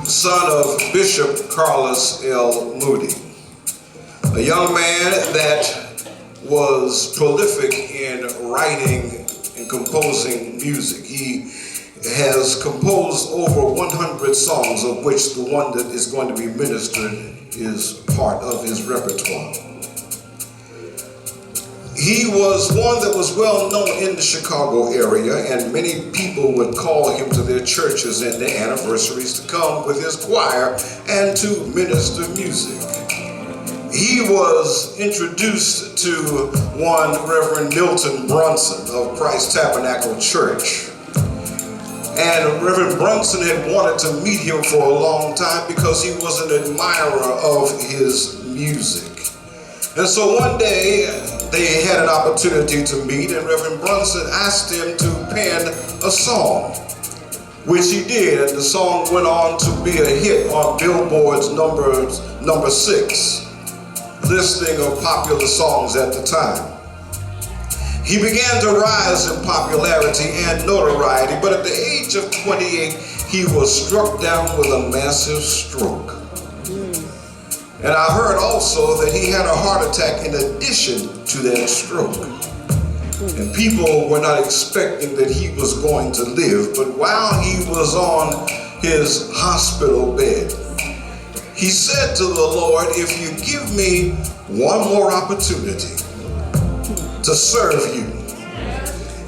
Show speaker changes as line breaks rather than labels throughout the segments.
son of Bishop Carlos L. Moody, a young man that was prolific in writing and composing music. He has composed over 100 songs, of which the one that is going to be ministered is part of his repertoire. He was one that was well known in the Chicago area, and many people would call him to their churches and their anniversaries to come with his choir and to minister music. He was introduced to one Reverend Milton Brunson of Christ Tabernacle Church. And Reverend Brunson had wanted to meet him for a long time because he was an admirer of his music. And so one day they had an opportunity to meet, and Reverend Brunson asked him to pen a song, which he did, and the song went on to be a hit on Billboard's number 6 listing of popular songs at the time. He began to rise in popularity and notoriety, but at the age of 28, he was struck down with a massive stroke. And I heard also that he had a heart attack in addition to that stroke. And people were not expecting that he was going to live, but while he was on his hospital bed, he said to the Lord, if you give me one more opportunity to serve you,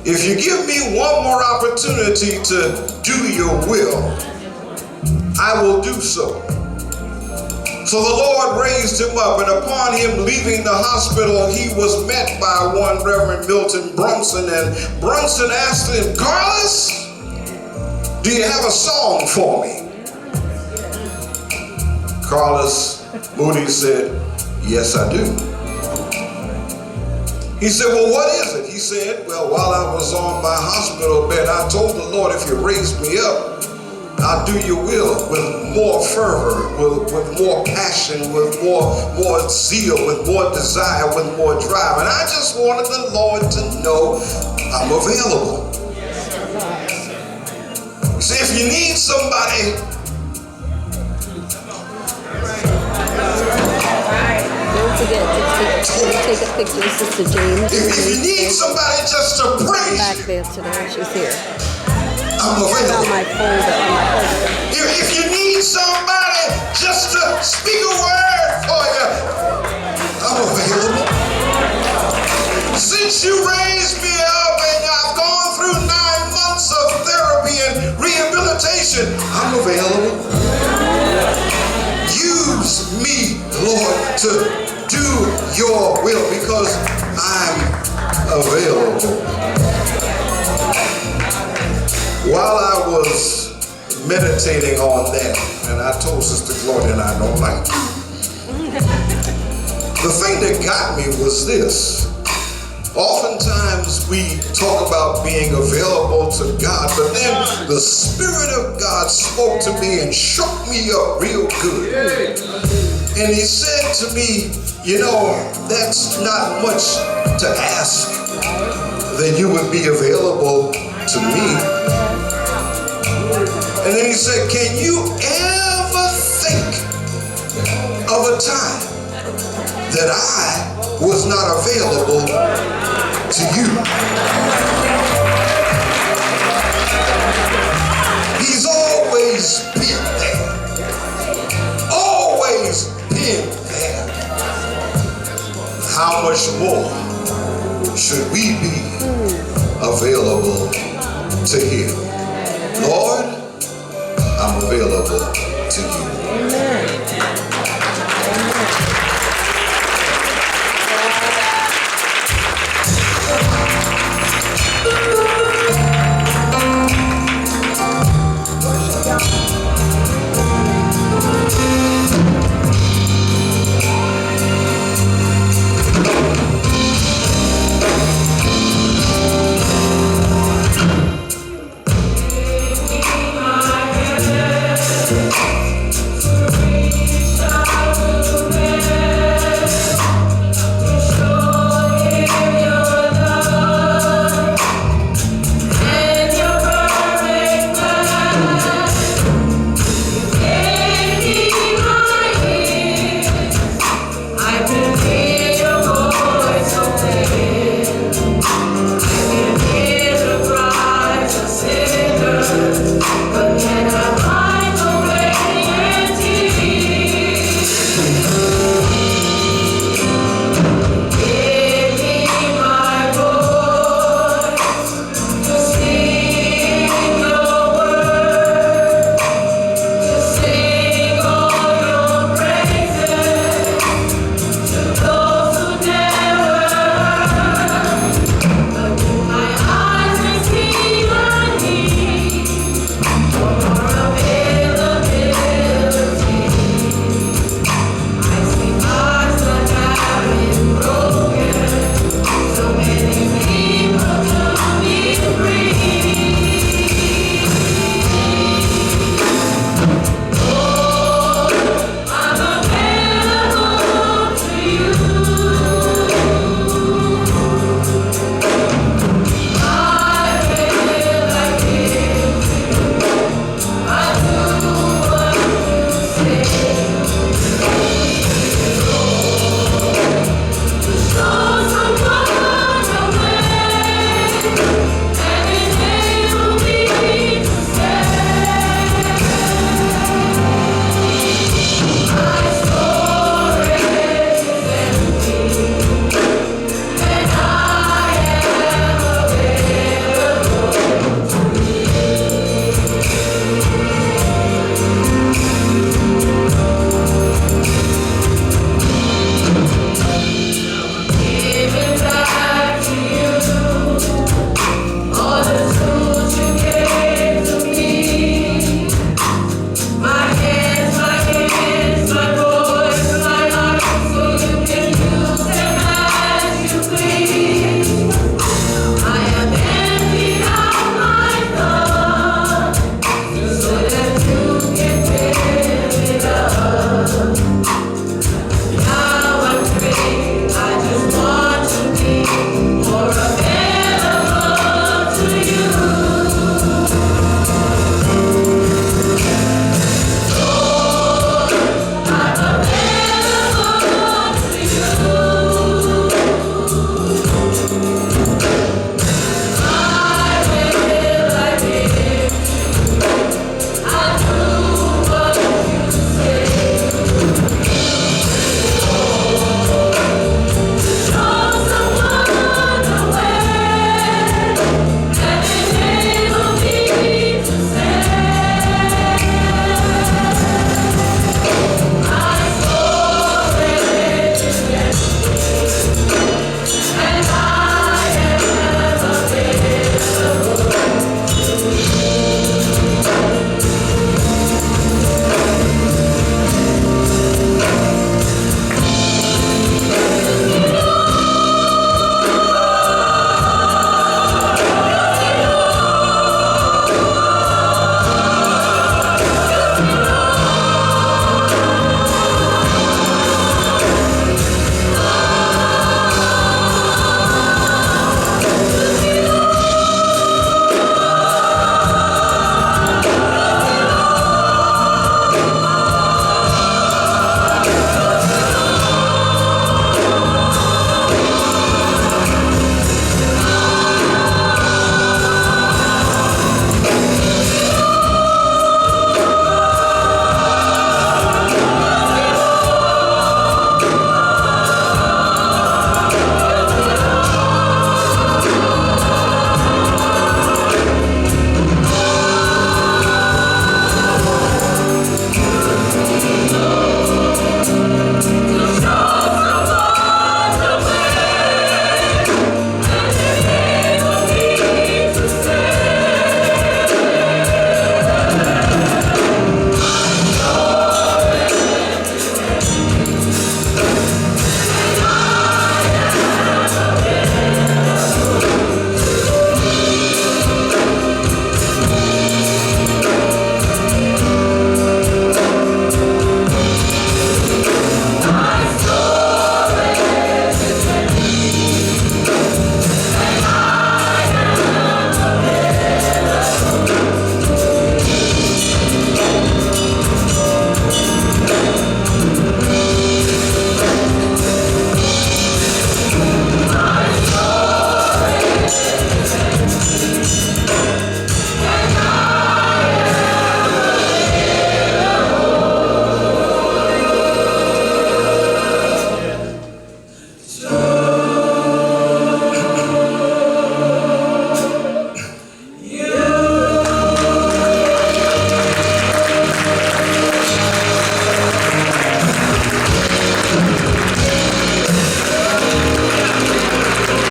if you give me one more opportunity to do your will, I will do so. So the Lord raised him up, and upon him leaving the hospital, he was met by one Reverend Milton Brunson, and Brunson asked him, Carlos, do you have a song for me? Carlos Moody said, yes, I do. He said, well, what is it? He said, well, while I was on my hospital bed, I told the Lord, if you raise me up, I'll do your will with more fervor, with more passion, with more zeal, with more desire, with more drive. And I just wanted the Lord to know I'm available. See, if you need somebody,
don't forget to take a picture of Sister James.
If you need somebody just to praise
back there today, she's here.
I'm available.
On my folder.
If you need somebody just to speak a word for you, I'm available. Since you raised me up and I've gone through 9 months of therapy and rehabilitation, I'm available. Use me, Lord, to do your will because I'm available. While I was meditating on that, and I told Sister Gloria and I don't like it, the thing that got me was this. Oftentimes we talk about being available to God, but then the Spirit of God spoke to me and shook me up real good. And he said to me, you know, that's not much to ask that you would be available to me. And then he said, can you ever think of a time that I was not available to you? He's always been there. Always been there. How much more should we be available to him? Lord, I'm available to you.